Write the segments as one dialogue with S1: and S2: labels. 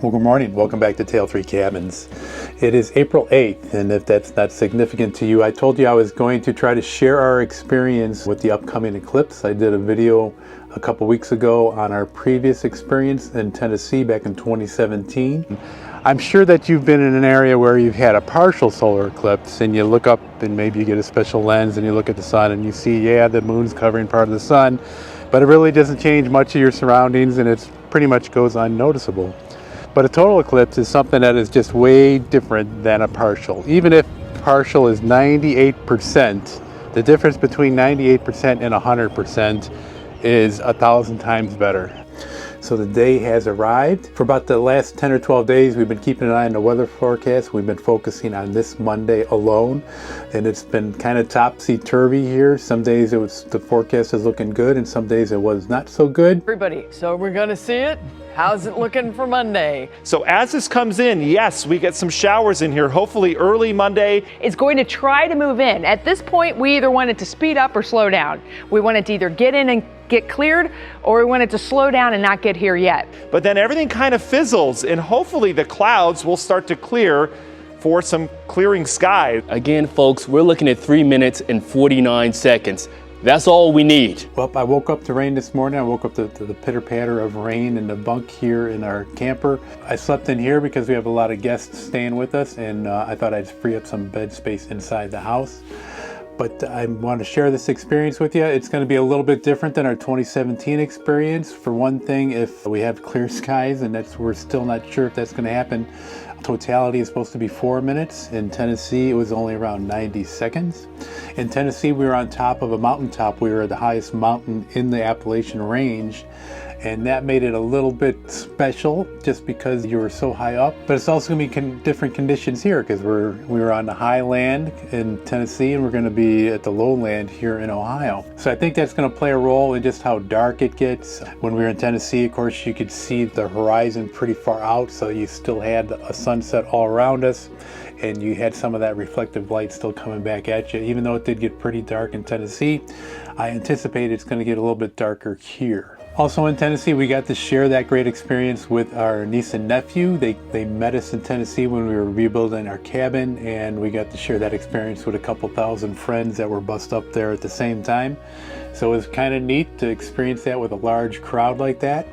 S1: Well, good morning. Welcome back to Tale 3 Cabins. It is April 8th, and if that's not significant to you, I told you I was going to try to share our experience with the upcoming eclipse. I did a video a couple weeks ago on our previous experience in Tennessee back in 2017. I'm sure that you've been in an area where you've had a partial solar eclipse and you look up and maybe you get a special lens and you look at the sun and you see, yeah, the moon's covering part of the sun, but it really doesn't change much of your surroundings and it pretty much goes unnoticeable. But a total eclipse is something that is just way different than a partial. Even if partial is 98%, the difference between 98% and 100% is 1,000 times better. So the day has arrived. For about the last 10 or 12 days, we've been keeping an eye on the weather forecast. We've been focusing on this Monday alone, and it's been kind of topsy-turvy here. Some days the forecast is looking good, and some days it was not so good.
S2: Everybody, so we're gonna see it. How's it looking for Monday?
S3: So as this comes in, yes, we get some showers in here, hopefully early Monday.
S2: It's going to try to move in. At this point, we either want it to speed up or slow down. We want it to either get in and get cleared, or we want it to slow down and not get here yet.
S3: But then everything kind of fizzles, and hopefully the clouds will start to clear for some clearing sky.
S4: Again, folks, we're looking at 3 minutes and 49 seconds. That's all we need.
S1: Well, I woke up to rain this morning. I woke up to the pitter-patter of rain in the bunk here in our camper. I slept in here because we have a lot of guests staying with us, and I thought I'd free up some bed space inside the house. But I want to share this experience with you. It's going to be a little bit different than our 2017 experience. For one thing, if we have clear skies, and we're still not sure if that's going to happen, totality is supposed to be 4 minutes. In Tennessee, it was only around 90 seconds. In Tennessee, we were on top of a mountaintop. We were at the highest mountain in the Appalachian Range, and that made it a little bit special just because you were so high up. But it's also going to be different conditions here because we were on the high land in Tennessee and we're going to be at the lowland here in Ohio. So I think that's going to play a role in just how dark it gets. When we were in Tennessee, of course, you could see the horizon pretty far out, so you still had a sunset all around us, and you had some of that reflective light still coming back at you. Even though it did get pretty dark in Tennessee, I anticipate it's going to get a little bit darker here. Also in Tennessee, we got to share that great experience with our niece and nephew. They met us in Tennessee when we were rebuilding our cabin, and we got to share that experience with a couple thousand friends that were bussed up there at the same time. So it was kind of neat to experience that with a large crowd like that.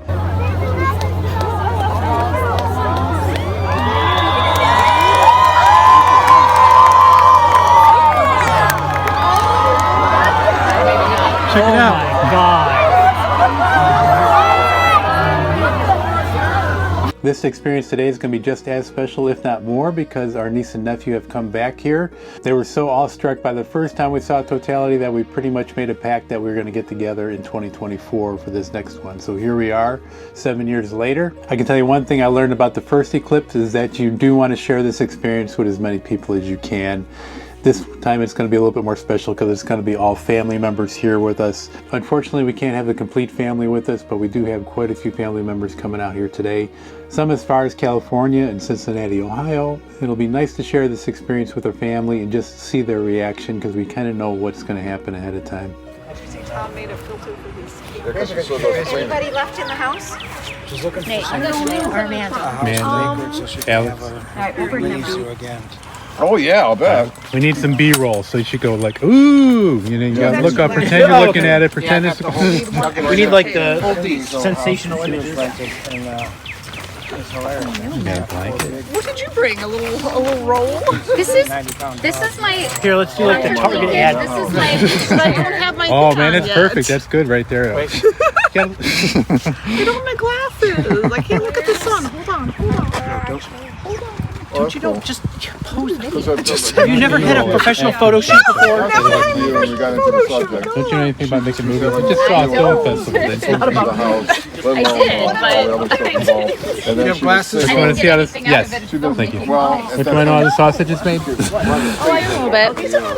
S1: Check it out.
S5: Oh my God.
S1: This experience today is going to be just as special, if not more, because our niece and nephew have come back here. They were so awestruck by the first time we saw totality that we pretty much made a pact that we were going to get together in 2024 for this next one. So here we are, 7 years later. I can tell you one thing I learned about the first eclipse is that you do want to share this experience with as many people as you can. This time it's going to be a little bit more special because it's going to be all family members here with us. Unfortunately, we can't have the complete family with us, but we do have quite a few family members coming out here today. Some as far as California and Cincinnati, Ohio. It'll be nice to share this experience with our family and just see their reaction because we kind of know what's going to happen ahead of time.
S6: Tom made a filter for these. Is anybody left in the house?
S5: She's looking for
S6: Nate, I'm going to or Amanda.
S1: Alex.
S6: Alright, we'll bring them down.
S5: again.
S7: Oh yeah, I'll bet.
S1: We need some B-roll, so you should go like, ooh, you know, you gotta look up, pretend you're looking at it, pretend it's...
S5: We need like the sensational images. It's hilarious.
S6: What did you bring? A little roll?
S8: This is my.
S5: Here, let's do like the Target ad.
S8: This is my.
S6: I don't have my
S1: Oh man, it's perfect. That's good right there.
S5: Wait.
S6: I don't have my glasses. I can't look at the sun. Hold on.
S5: Don't you know? Just pose. Have you never had a professional photo shoot before?
S7: We got into the subject.
S1: Don't you know anything about making movies? I just saw a film festival.
S6: It's not about
S7: the house.
S8: but
S7: You have glasses?
S1: You want to see how this?
S8: anything out of
S1: Yes.
S8: it.
S1: Thank you.
S7: Well,
S1: What do I know how the sausage is made?
S8: Oh, I know a little bit. All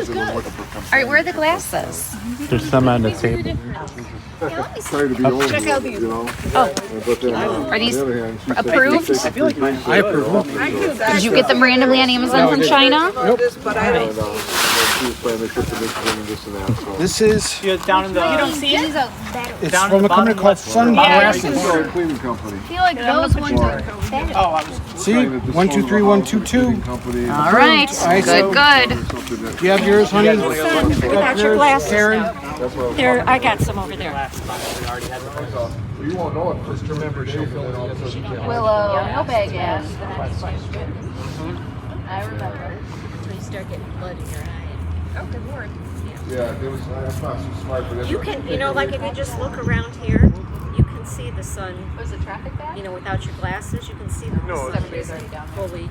S8: right, where are the glasses?
S1: There's some on the table.
S7: Trying to be old,
S6: Check out these.
S7: you know?
S8: Oh.
S7: But then,
S8: Are these
S7: on the other hand, she said
S8: approved?
S7: they take the green
S5: I approve.
S8: Did you get them randomly on Amazon from China?
S6: But I don't
S7: and she was playing the trip to Michigan and this and that. So.
S5: This is
S6: You down in the. You don't see it?
S5: it's
S6: Down
S5: from
S6: at
S5: a
S6: the
S5: company
S6: bottom
S5: called
S6: left.
S5: Sunglasses.
S7: It's a cleaning company.
S8: I feel like those ones are better.
S6: Oh, I was.
S5: See, 1, 2, 3, 1, 2, 2.
S7: Company.
S8: All right. Good, good.
S5: Do you have yours, honey?
S9: Without your glasses.
S5: Karen?
S9: There, I got some over there.
S7: You won't know it first. Remember, she'll fill it all.
S8: Willow, no bag ass. The next question. I remember.
S9: When you start getting blood in your eye.
S8: Oh, good lord.
S7: Yeah, it was. That's not so smart for this.
S9: You can, like if you just look around here, you can see the sun.
S8: Was the traffic bad?
S9: Without your glasses, you can see the sun
S8: Everybody's already down there.
S9: fully.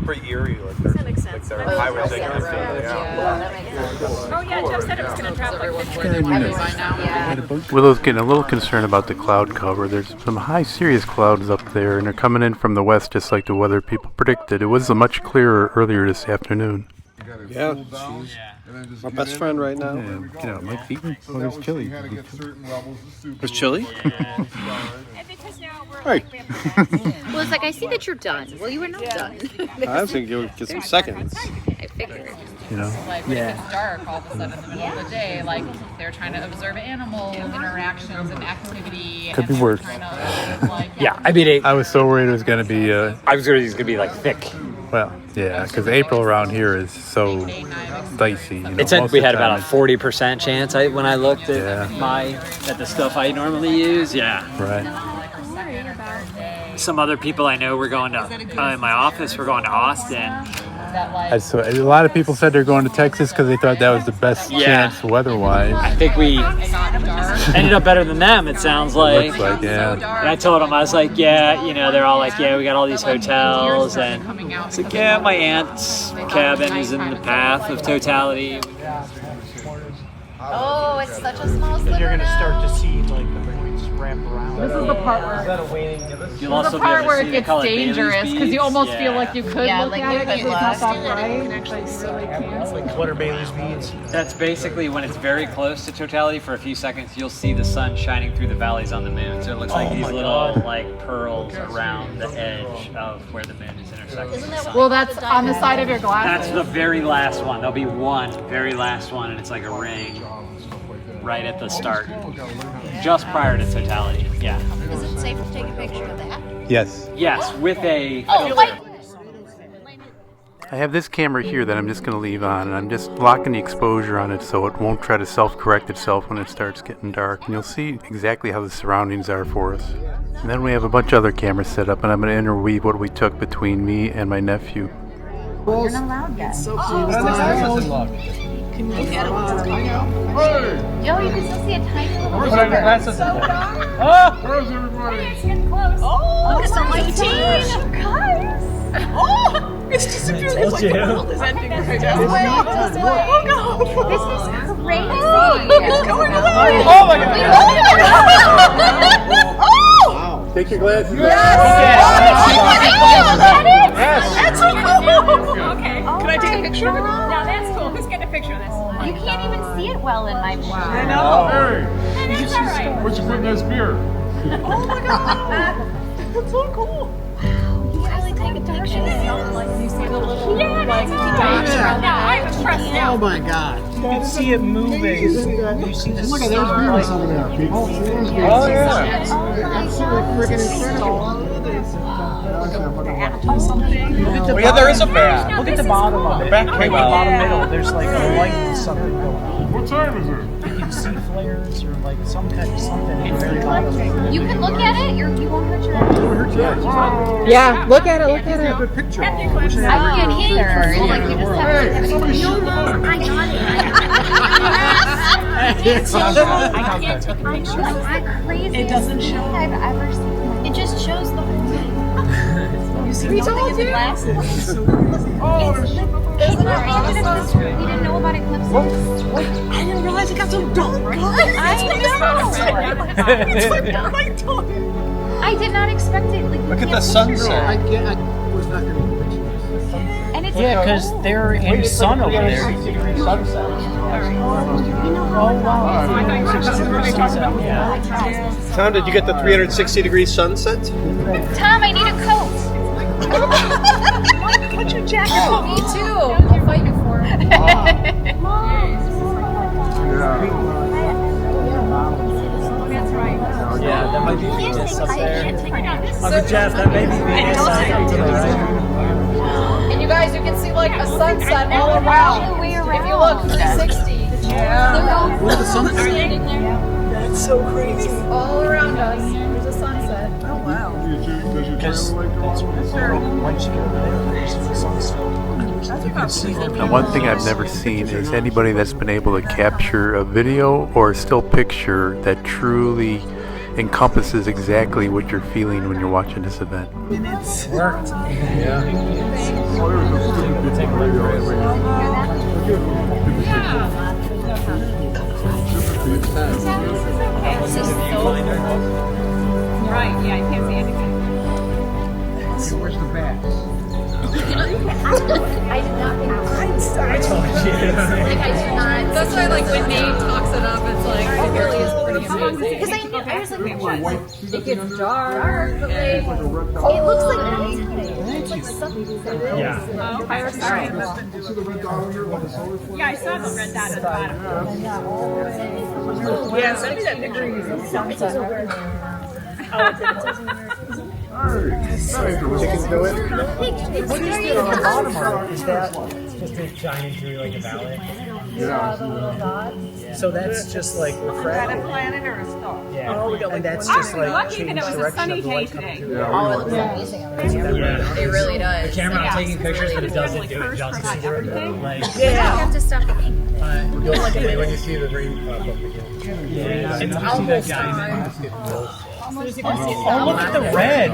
S3: Pretty eerie, like
S9: Does that make sense?
S3: there
S9: I
S3: are
S9: mean,
S3: highways
S8: Yeah,
S3: that go
S8: that makes sense.
S9: Oh yeah, Jeff said it was going to drop like 15.
S8: Yeah.
S1: Willow's getting a little concerned about the cloud cover. There's some high serious clouds up there, and they're coming in from the west just like the weather people predicted. It was much clearer earlier this afternoon.
S5: Yeah, she's my best friend right now.
S1: Get out, Mike's eating. Oh, there's chili.
S5: There's chili?
S9: Hey. Well, it's like I see that you're done. Well, you were not done.
S5: I was going to get some seconds.
S9: I figured.
S1: You know?
S10: Like when it gets dark all of a sudden in the middle of the day, like they're trying to observe animal interactions and activity.
S1: Could be
S10: and
S1: worse.
S10: trying to observe, like,
S11: Yeah, I mean,
S1: I was so worried it was going to be,
S11: I was worried it was gonna be like thick.
S1: well, yeah, because April around here is so dicey. You know,
S11: It said
S1: most
S11: we
S1: of the
S11: had about
S1: time
S11: a 40% chance when I looked at
S1: Yeah.
S11: at the stuff I normally use. Yeah.
S1: Right.
S11: Some other people I know were going to in my office. We're going to Austin.
S1: So a lot of people said they're going to Texas because they thought that was the best
S11: Yeah.
S1: chance weather-wise.
S11: I think we ended up better than them. It sounds like.
S1: Looks like, yeah.
S11: And I told them, I was like, yeah, they're all like, yeah, we got all these hotels, and it's like, yeah, my aunt's cabin is in the path of totality.
S8: Oh, it's such a small sliver
S6: You're going to
S8: now.
S6: start to see like the points ramp around.
S2: This is the part where
S11: You'll also
S10: the
S11: be
S10: part
S11: able
S10: where
S11: to
S10: it
S11: see
S10: gets
S11: the color Bailey's
S10: dangerous because you
S11: beads.
S10: almost
S11: Yeah.
S10: feel like you could
S8: Yeah,
S10: look
S8: like
S10: at
S8: you
S10: it
S8: could
S10: because it's
S8: look.
S10: not that bright. You can actually really can't.
S6: What are Bailey's beads?
S11: That's basically when it's very close to totality for a few seconds, you'll see the sun shining through the valleys on the moon. So it looks like these little like pearls around the edge of where the moon is intersecting the sun.
S10: Well, that's on the side of your glasses.
S11: That's the very last one. There'll be one very last one, and it's like a ring right at the start, just prior to totality. Yeah.
S8: Is it safe to take a picture of that?
S1: Yes.
S11: Yes, with a
S8: Oh,
S11: filter.
S8: wait.
S1: I have this camera here that I'm just going to leave on, and I'm just locking the exposure on it so it won't try to self-correct itself when it starts getting dark. And you'll see exactly how the surroundings are for us. And then we have a bunch of other cameras set up, and I'm going to interweave what we took between me and my nephew.
S8: You're not allowed yet.
S6: Can you look at it once it's coming out?
S8: Joe, you can still see a tiny little
S7: Where's
S8: sliver.
S7: glasses? Where's everybody?
S8: It's getting close. Oh,
S9: it's a light team.
S8: Guys.
S6: Oh, it's disappearing. It's like the world is ending right now.
S8: Oh, God. This is crazy.
S6: It's going away.
S8: Oh, my God.
S6: Oh!
S1: Take your glasses
S6: That's so cool. Okay.
S8: Oh
S6: Can I take a
S8: my
S6: picture of it?
S8: God.
S9: Now that's cool. Who's getting a picture of this?
S8: You can't even see it well in my view.
S6: I know.
S7: Hey,
S9: That's all right.
S7: what you put in this beer?
S6: Oh my God. That's so cool.
S8: You really take a picture.
S10: Like you see the little
S9: Yeah,
S10: like
S9: that's
S10: dots around the
S9: Yeah, I
S10: edge.
S9: was pressed out.
S5: my God.
S6: You can see it moving. You see the
S5: Look at there's beers over there, people.
S6: Oh, yeah.
S5: Freaking incredible.
S6: Oh, yeah, there is a back. Look at the bottom of it. Back right bottom middle. There's like a light and something going on.
S7: What time is it?
S6: You can see flares or like some kind of something at the very bottom.
S8: You can look at it. You won't hurt your eyes.
S2: Yeah, look at it, look at it.
S5: Good picture.
S8: I can't either. Like you just have to.
S9: No, I got it. I can't take a picture.
S8: I'm crazy.
S9: It doesn't show.
S8: I've ever seen.
S9: It just shows the whole thing. You see nothing in the glasses.
S8: It's not even if we didn't know about eclipses.
S6: I didn't realize it got so dark. It's like nighttime.
S8: I did not expect it. Like,
S6: Look at the sunset.
S5: I was not going to picture this.
S8: And it's
S5: Yeah, because they're in sun over there.
S6: Oh, wow.
S5: Tom, did you get the 360-degree sunset?
S8: Tom, I need a coat.
S6: Put your jacket
S8: Oh,
S6: on.
S8: me too. I'll fight you for it.
S5: Yeah, that might be Venus up there. I mean, Jeff, that may be Venus up to the right.
S10: And you guys, you can see like a sunset all around. If you look 360. Yeah.
S5: Where the sun is standing there? That's so crazy.
S10: All around us, there's a sunset.
S6: Oh, wow.
S5: Because that's once you go there, there's the sunset. You can see them.
S1: Now, one thing I've never seen is anybody that's been able to capture a video or still picture that truly encompasses exactly what you're feeling when you're watching this event.
S5: It's worked.
S10: Right, yeah, I can't see anything.
S7: Where's the bat?
S8: I did not think
S5: I told you.
S8: like I did not.
S10: That's why like when Nate talks it up, it's like it really is pretty amazing.
S8: Because I knew I was like,
S10: It gets dark, but like
S8: it looks like nighttime. It's like something.
S5: Yeah.
S10: oh, okay, sorry.
S7: See the red dot on here with the solar flare?
S10: Yeah, I saw the red dot at the bottom.
S6: Yeah, send me that picture.
S7: Chickens do it?
S8: What is
S5: Is that just a giant tree like a valley?
S7: Yeah.
S5: So that's just like refracted.
S6: Planet or a star?
S5: Yeah.
S6: Oh, we got
S5: And that's
S10: I'm
S5: just like
S10: lucky that it was a
S5: direction
S10: sunny
S5: of the
S10: day
S5: light
S10: today.
S5: coming through.
S7: Yeah,
S8: Oh, it looks amazing.
S5: Yeah.
S10: It really does.
S5: The camera
S10: Yeah.
S5: I'm taking pictures, but it doesn't do it
S10: First
S5: justice
S10: for
S5: either.
S10: everything.
S5: Like,
S8: I have to stop.
S5: you'll see when you see the green pop up again. Yeah, it's almost time. Oh, look at the red.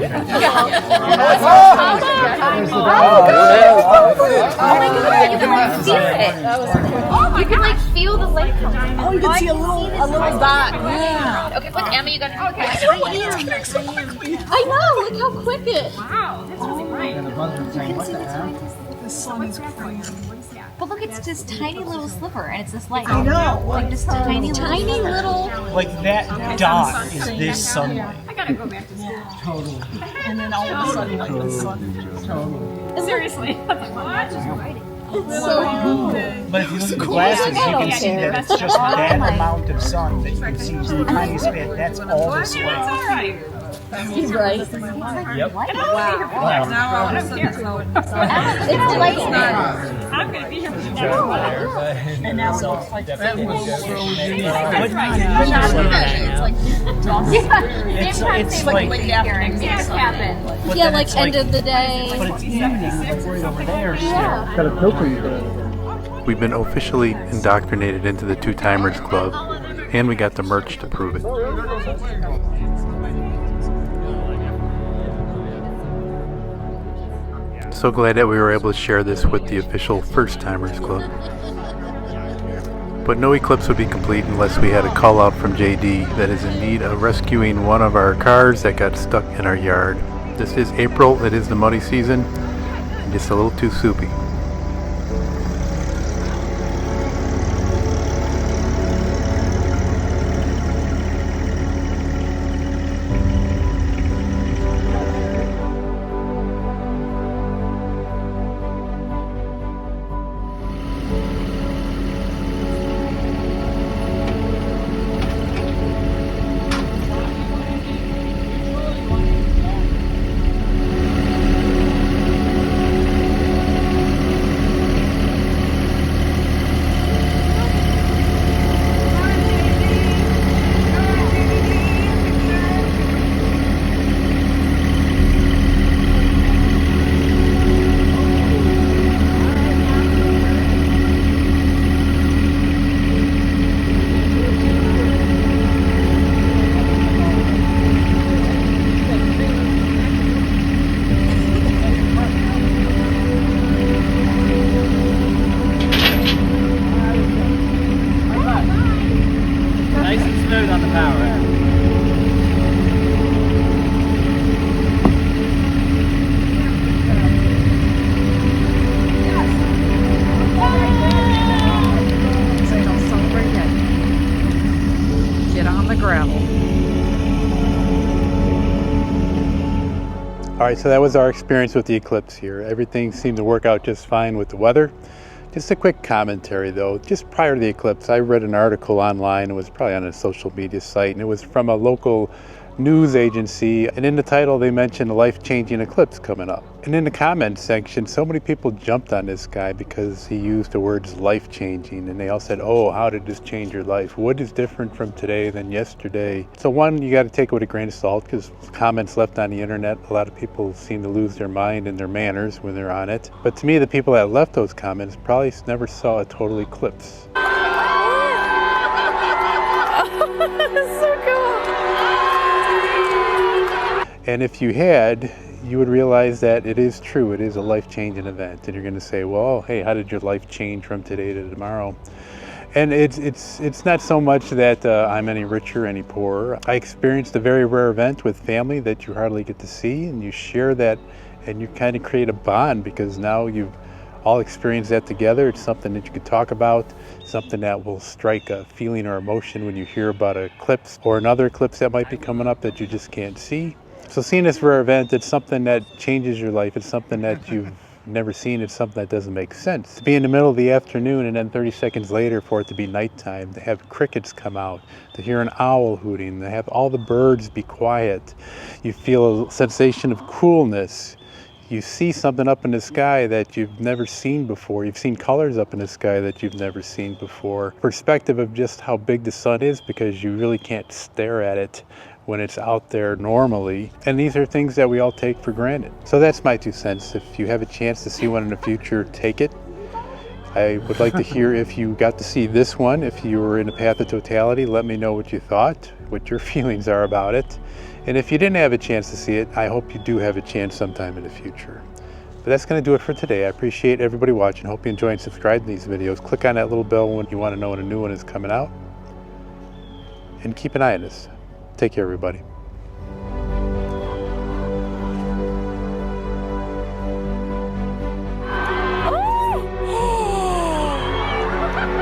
S8: Oh my god, you can like feel it. You can like feel the light coming.
S6: Oh, you can see a little dot. Yeah.
S8: Okay, put Emma, you got
S10: Okay.
S8: I know, look how quick it.
S10: Wow, that's really bright.
S6: The sun is crazy.
S8: But look, it's this tiny little sliver, and it's this light.
S6: I know.
S8: Like this tiny little.
S5: Like that dot is this sunlight.
S10: I gotta go back to school.
S6: Totally. And then all of a sudden, like the sun.
S10: Seriously. I was like, what?
S5: But if you look at the glasses, you can see that it's just that amount of sun that you can see the tiniest bit. That's all this
S10: It's
S5: light.
S10: all right.
S8: He's right.
S5: Yep.
S10: I don't want to be here for that. No, I don't care.
S8: It's light.
S10: I'm gonna be here for that.
S6: And now it looks like that was
S5: It's like
S8: Yeah, like end of the day.
S5: but it's evening right over there.
S8: Yeah.
S7: Got a filter you got.
S1: We've been officially indoctrinated into the Two Timers Club, and we got the merch to prove it. So glad that we were able to share this with the official First Timers Club. But no eclipse would be complete unless we had a call out from JD that is in need of rescuing one of our cars that got stuck in our yard. This is April, it is the muddy season, and just a little too soupy. All right, so that was our experience with the eclipse here. Everything seemed to work out just fine with the weather. Just a quick commentary though. Just prior to the eclipse, I read an article online. It was probably on a social media site, and it was from a local news agency, and in the title they mentioned a life-changing eclipse coming up. And in the comment section, so many people jumped on this guy because he used the words life-changing, and they all said, oh, how did this change your life? What is different from today than yesterday? So one, you got to take it with a grain of salt, because comments left on the internet, a lot of people seem to lose their mind and their manners when they're on it. But to me, the people that left those comments probably never saw a total eclipse.
S2: So cool.
S1: And if you had, you would realize that it is true. It is a life-changing event. And you're going to say, well, hey, how did your life change from today to tomorrow? And it's not so much that I'm any richer, any poorer. I experienced a very rare event with family that you hardly get to see, and you share that, and you kind of create a bond because now you've all experienced that together. It's something that you could talk about, something that will strike a feeling or emotion when you hear about an eclipse or another eclipse that might be coming up that you just can't see. So seeing this rare event, it's something that changes your life. It's something that you've never seen. It's something that doesn't make sense. To be in the middle of the afternoon and then 30 seconds later for it to be nighttime, to have crickets come out, to hear an owl hooting, to have all the birds be quiet. You feel a sensation of coolness. You see something up in the sky that you've never seen before. You've seen colors up in the sky that you've never seen before. Perspective of just how big the sun is, because you really can't stare at it when it's out there normally. And these are things that we all take for granted. So that's my 2 cents. If you have a chance to see one in the future, take it. I would like to hear if you got to see this one. If you were in the path of totality, let me know what you thought, what your feelings are about it. And if you didn't have a chance to see it, I hope you do have a chance sometime in the future. But that's going to do it for today. I appreciate everybody watching. Hope you enjoy and subscribe to these videos. Click on that little bell when you want to know when a new one is coming out. And keep an eye on this. Take care, everybody.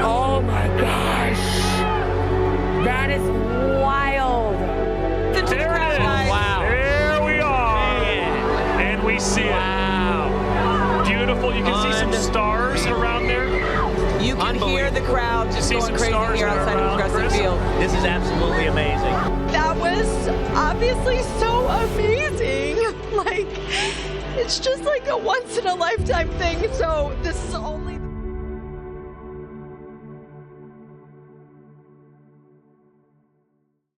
S2: Oh my gosh. That is wild.
S5: There it is. Wow. There we are. And we see it. Wow. Beautiful. You can see some stars around there.
S6: You can hear the crowd just going crazy here outside of Progressive Field.
S5: This is absolutely amazing.
S6: That was obviously so amazing. Like, it's just like a once in a lifetime thing. So this is all